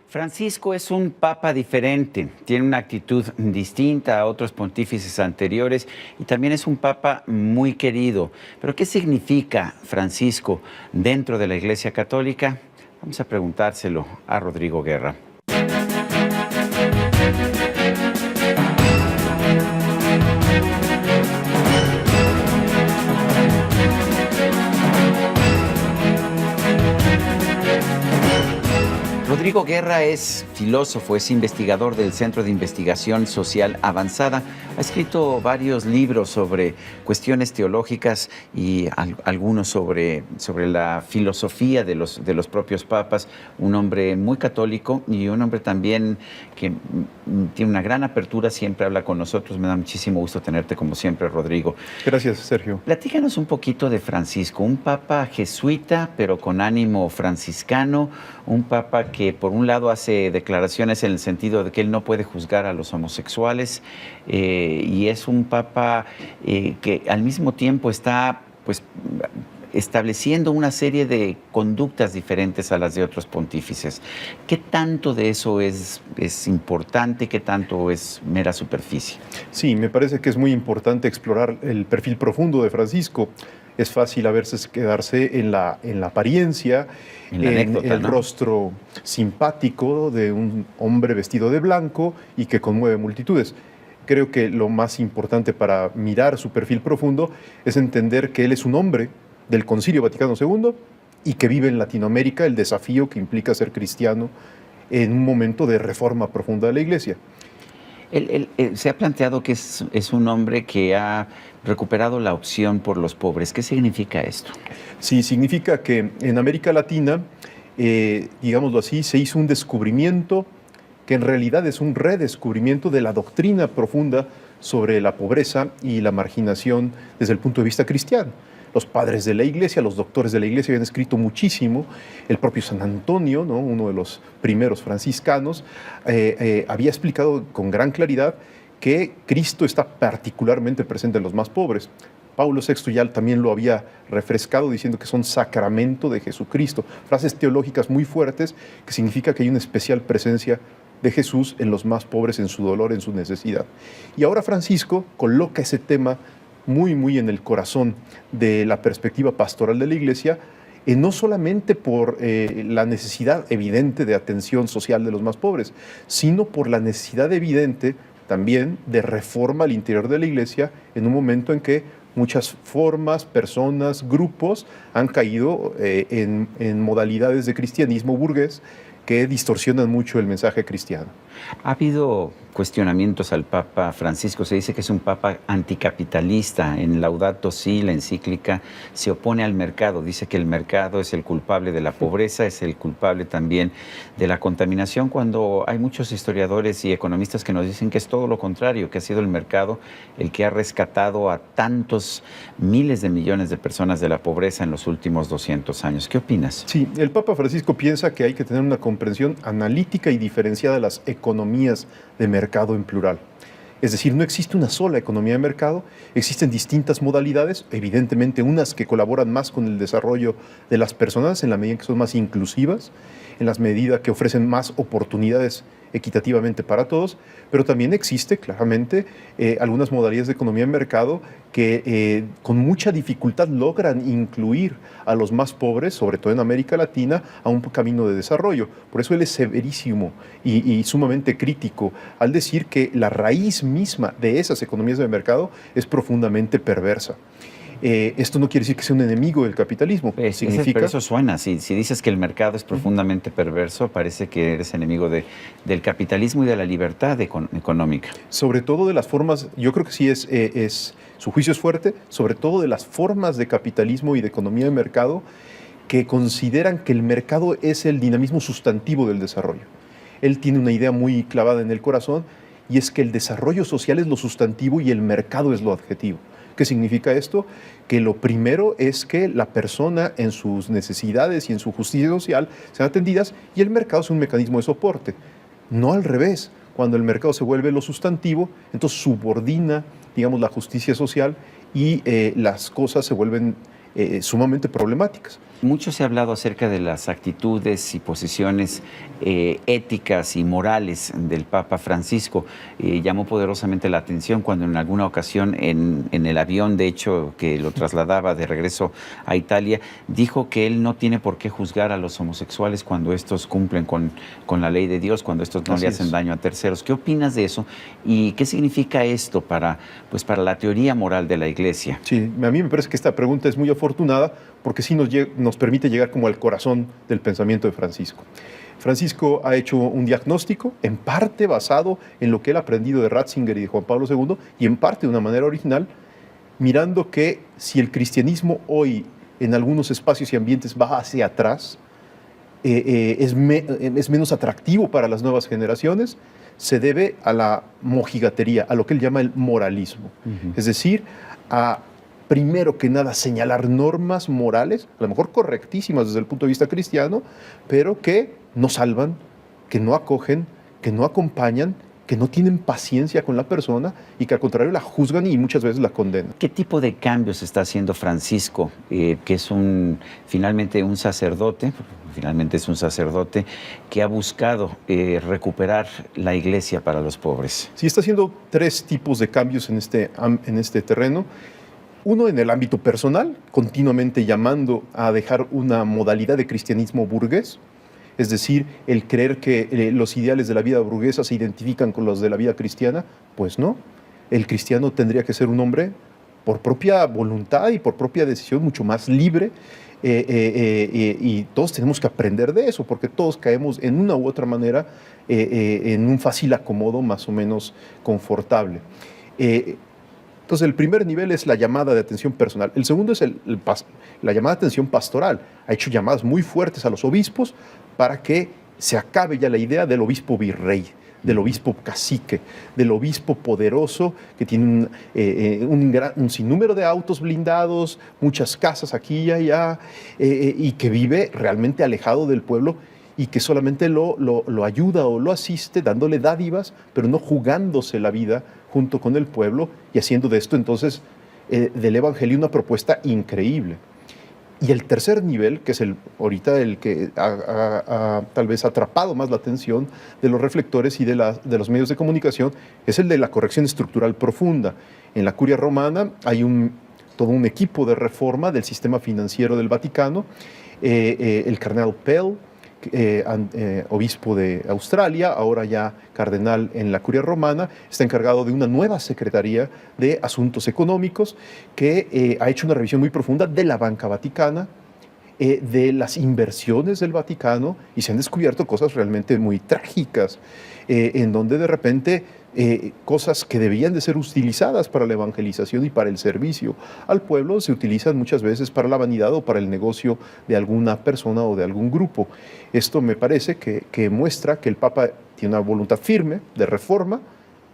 Francisco es un papa diferente, tiene una actitud distinta a otros pontífices anteriores y también es un papa muy querido. Pero ¿qué significa Francisco dentro de la Iglesia Católica? Vamos a preguntárselo a Rodrigo Guerra. Rodrigo Guerra es filósofo, es investigador del Centro de Investigación Social Avanzada. Ha escrito varios libros sobre cuestiones teológicas y algunos sobre la filosofía de los propios papas. Un hombre muy católico y un hombre también que tiene una gran apertura, siempre habla con nosotros. Me da muchísimo gusto tenerte como siempre, Rodrigo. Gracias, Sergio. Platícanos un poquito de Francisco, un papa jesuita, pero con ánimo franciscano, un papa que por un lado hace declaraciones en el sentido de que él no puede juzgar a los homosexuales y es un papa que al mismo tiempo está pues estableciendo una serie de conductas diferentes a las de otros pontífices. ¿Qué tanto de eso es importante? ¿Qué tanto es mera superficie? Sí, me parece que es muy importante explorar el perfil profundo de Francisco. Es fácil a veces quedarse en la apariencia, en el ¿no? Rostro simpático de un hombre vestido de blanco y que conmueve multitudes. Creo que lo más importante para mirar su perfil profundo es entender que él es un hombre del Concilio Vaticano II y que vive en Latinoamérica el desafío que implica ser cristiano en un momento de reforma profunda de la Iglesia. Él se ha planteado que es un hombre que ha recuperado la opción por los pobres. ¿Qué significa esto? Sí, significa que en América Latina, digámoslo así, se hizo un descubrimiento que en realidad es un redescubrimiento de la doctrina profunda sobre la pobreza y la marginación desde el punto de vista cristiano. Los padres de la Iglesia, los doctores de la Iglesia habían escrito muchísimo. El propio San Antonio, ¿no?, uno de los primeros franciscanos, había explicado con gran claridad que Cristo está particularmente presente en los más pobres. Pablo VI ya también lo había refrescado diciendo que son sacramento de Jesucristo. Frases teológicas muy fuertes que significa que hay una especial presencia de Jesús en los más pobres, en su dolor, en su necesidad. Y ahora Francisco coloca ese tema muy en el corazón de la perspectiva pastoral de la Iglesia, no solamente por la necesidad evidente de atención social de los más pobres, sino por la necesidad evidente también de reforma al interior de la Iglesia en un momento en que muchas formas, personas, grupos han caído en modalidades de cristianismo burgués que distorsionan mucho el mensaje cristiano. Ha habido cuestionamientos al Papa Francisco. Se dice que es un papa anticapitalista. En Laudato Si, la encíclica, se opone al mercado. Dice que el mercado es el culpable de la pobreza, es el culpable también de la contaminación, cuando hay muchos historiadores y economistas que nos dicen que es todo lo contrario, que ha sido el mercado el que ha rescatado a tantos miles de millones de personas de la pobreza en los últimos 200 años. ¿Qué opinas? Sí, el Papa Francisco piensa que hay que tener una comprensión analítica y diferenciada de las economías de mercado en plural. Es decir, no existe una sola economía de mercado, existen distintas modalidades, evidentemente unas que colaboran más con el desarrollo de las personas en la medida en que son más inclusivas, en la medida que ofrecen más oportunidades equitativamente para todos, pero también existe claramente algunas modalidades de economía de mercado que con mucha dificultad logran incluir a los más pobres, sobre todo en América Latina, a un camino de desarrollo. Por eso él es severísimo y sumamente crítico al decir que la raíz misma de esas economías de mercado es profundamente perversa. Esto no quiere decir que sea un enemigo del capitalismo. Significa... Pero eso suena. Si dices que el mercado es profundamente perverso, parece que eres enemigo del capitalismo y de la libertad económica. Sobre todo de las formas, yo creo que sí su juicio es fuerte, sobre todo de las formas de capitalismo y de economía de mercado que consideran que el mercado es el dinamismo sustantivo del desarrollo. Él tiene una idea muy clavada en el corazón y es que el desarrollo social es lo sustantivo y el mercado es lo adjetivo. ¿Qué significa esto? Que lo primero es que la persona en sus necesidades y en su justicia social sean atendidas y el mercado es un mecanismo de soporte. No al revés. Cuando el mercado se vuelve lo sustantivo, entonces subordina, digamos, la justicia social y las cosas se vuelven sumamente problemáticas. Mucho se ha hablado acerca de las actitudes y posiciones éticas y morales del Papa Francisco. Llamó poderosamente la atención cuando en alguna ocasión en el avión, de hecho, que lo trasladaba de regreso a Italia, dijo que él no tiene por qué juzgar a los homosexuales cuando estos cumplen con la ley de Dios, cuando estos no le hacen daño a terceros. ¿Qué opinas de eso? ¿Y qué significa esto para la teoría moral de la Iglesia? Sí, a mí me parece que esta pregunta es muy afortunada porque sí nos permite llegar como al corazón del pensamiento de Francisco. Francisco ha hecho un diagnóstico, en parte basado en lo que él ha aprendido de Ratzinger y de Juan Pablo II, y en parte de una manera original, mirando que si el cristianismo hoy en algunos espacios y ambientes va hacia atrás, es menos atractivo para las nuevas generaciones, se debe a la mojigatería, a lo que él llama el moralismo. Es decir, a primero que nada señalar normas morales, a lo mejor correctísimas desde el punto de vista cristiano, pero que no salvan, que no acogen, que no acompañan, que no tienen paciencia con la persona y que al contrario la juzgan y muchas veces la condenan. ¿Qué tipo de cambios está haciendo Francisco, que es finalmente un sacerdote? Finalmente es un sacerdote que ha buscado recuperar la iglesia para los pobres. Sí, está haciendo tres tipos de cambios en este terreno. Uno, en el ámbito personal, continuamente llamando a dejar una modalidad de cristianismo burgués, es decir, el creer que los ideales de la vida burguesa se identifican con los de la vida cristiana. Pues no, el cristiano tendría que ser un hombre por propia voluntad y por propia decisión mucho más libre, y todos tenemos que aprender de eso, porque todos caemos en una u otra manera en un fácil acomodo más o menos confortable. Entonces, el primer nivel es la llamada de atención personal. El segundo es la llamada de atención pastoral. Ha hecho llamadas muy fuertes a los obispos para que se acabe ya la idea del obispo virrey, del obispo cacique, del obispo poderoso que tiene un sinnúmero de autos blindados, muchas casas aquí y allá, y que vive realmente alejado del pueblo y que solamente lo ayuda o lo asiste dándole dádivas, pero no jugándose la vida junto con el pueblo y haciendo de esto entonces del evangelio una propuesta increíble. Y el tercer nivel, que es ahorita el que ha tal vez atrapado más la atención de los reflectores y de los medios de comunicación, es el de la corrección estructural profunda. En la Curia Romana hay todo un equipo de reforma del sistema financiero del Vaticano. El cardenal Pell, obispo de Australia, ahora ya cardenal en la Curia Romana, está encargado de una nueva Secretaría de Asuntos Económicos que ha hecho una revisión muy profunda de la banca vaticana, de las inversiones del Vaticano, y se han descubierto cosas realmente muy trágicas, en donde de repente cosas que debían de ser utilizadas para la evangelización y para el servicio al pueblo se utilizan muchas veces para la vanidad o para el negocio de alguna persona o de algún grupo. Esto me parece que muestra que el Papa tiene una voluntad firme de reforma.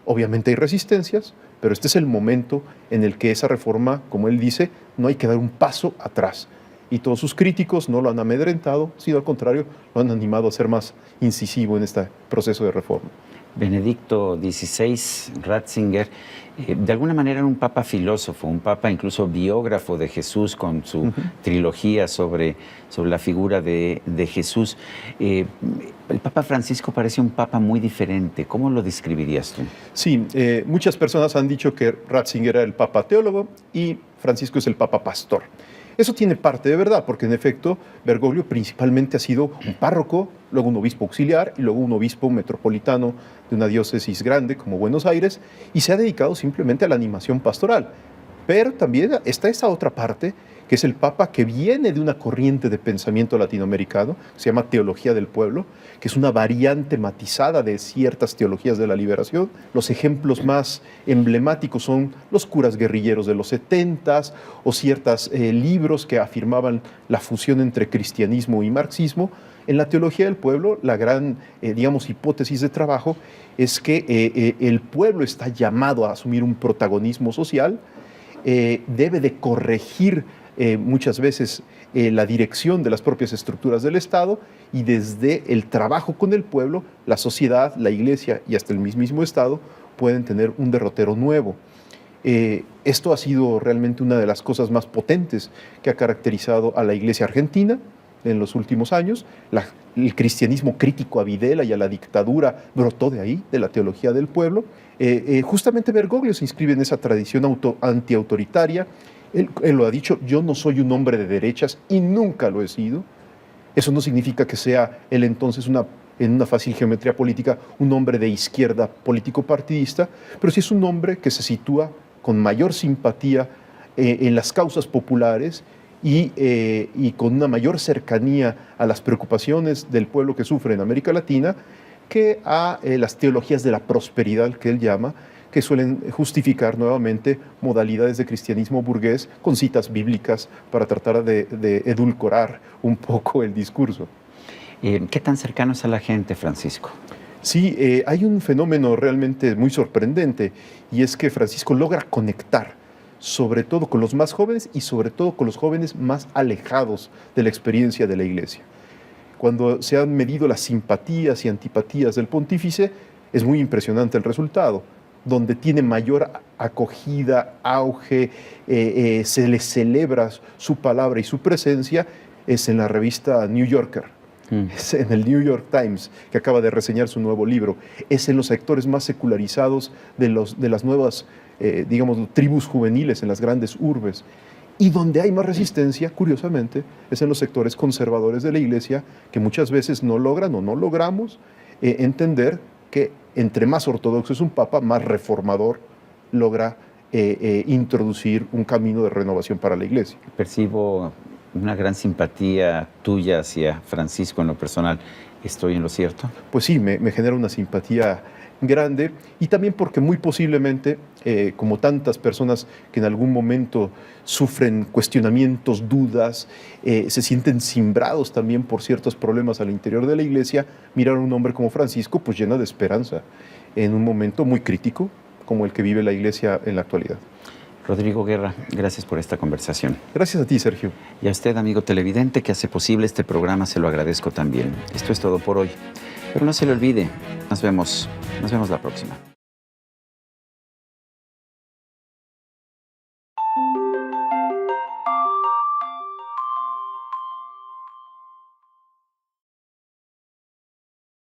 Obviamente hay resistencias, pero este es el momento en el que esa reforma, como él dice, no hay que dar un paso atrás. Y todos sus críticos no lo han amedrentado, sino al contrario, lo han animado a ser más incisivo en este proceso de reforma. Benedicto XVI, Ratzinger, de alguna manera era un papa filósofo, un papa incluso biógrafo de Jesús con su trilogía sobre la figura de Jesús. El Papa Francisco parece un papa muy diferente. ¿Cómo lo describirías tú? Sí, muchas personas han dicho que Ratzinger era el papa teólogo y Francisco es el papa pastor. Eso tiene parte de verdad, porque en efecto Bergoglio principalmente ha sido un párroco, luego un obispo auxiliar y luego un obispo metropolitano de una diócesis grande como Buenos Aires, y se ha dedicado simplemente a la animación pastoral. Pero también está esa otra parte, que es el Papa que viene de una corriente de pensamiento latinoamericano, que se llama Teología del Pueblo, que es una variante matizada de ciertas teologías de la liberación. Los ejemplos más emblemáticos son los curas guerrilleros de los 70s o ciertos libros que afirmaban la fusión entre cristianismo y marxismo. En la Teología del Pueblo, la gran, hipótesis de trabajo es que el pueblo está llamado a asumir un protagonismo social, debe de corregir muchas veces la dirección de las propias estructuras del Estado, y desde el trabajo con el pueblo, la sociedad, la iglesia y hasta el mismísimo Estado pueden tener un derrotero nuevo. Esto ha sido realmente una de las cosas más potentes que ha caracterizado a la Iglesia argentina en los últimos años. El cristianismo crítico a Videla y a la dictadura brotó de ahí, de la teología del pueblo. Justamente Bergoglio se inscribe en esa tradición antiautoritaria. Él lo ha dicho: yo no soy un hombre de derechas y nunca lo he sido. Eso no significa que sea él entonces en una fácil geometría política un hombre de izquierda político-partidista, pero sí es un hombre que se sitúa con mayor simpatía en las causas populares y con una mayor cercanía a las preocupaciones del pueblo que sufre en América Latina que a las teologías de la prosperidad que él llama, que suelen justificar nuevamente modalidades de cristianismo burgués con citas bíblicas para tratar de edulcorar un poco el discurso. ¿Qué tan cercano es a la gente, Francisco? Sí, hay un fenómeno realmente muy sorprendente, y es que Francisco logra conectar sobre todo con los más jóvenes y sobre todo con los jóvenes más alejados de la experiencia de la Iglesia. Cuando se han medido las simpatías y antipatías del pontífice, es muy impresionante el resultado. Donde tiene mayor acogida, auge, se le celebra su palabra y su presencia, es en la revista New Yorker, es en el New York Times, que acaba de reseñar su nuevo libro, es en los sectores más secularizados de las nuevas, digamos, tribus juveniles en las grandes urbes. Y donde hay más resistencia, curiosamente, es en los sectores conservadores de la Iglesia, que muchas veces no logran o no logramos entender que entre más ortodoxo es un papa, más reformador logra introducir un camino de renovación para la Iglesia. Percibo una gran simpatía tuya hacia Francisco en lo personal. ¿Estoy en lo cierto? Pues sí, me genera una simpatía grande, y también porque muy posiblemente, como tantas personas que en algún momento sufren cuestionamientos, dudas, se sienten cimbrados también por ciertos problemas al interior de la Iglesia, mirar a un hombre como Francisco pues llena de esperanza en un momento muy crítico como el que vive la Iglesia en la actualidad. Rodrigo Guerra, gracias por esta conversación. Gracias a ti, Sergio. Y a usted, amigo televidente, que hace posible este programa, se lo agradezco también. Esto es todo por hoy. Pero no se le olvide, nos vemos la próxima.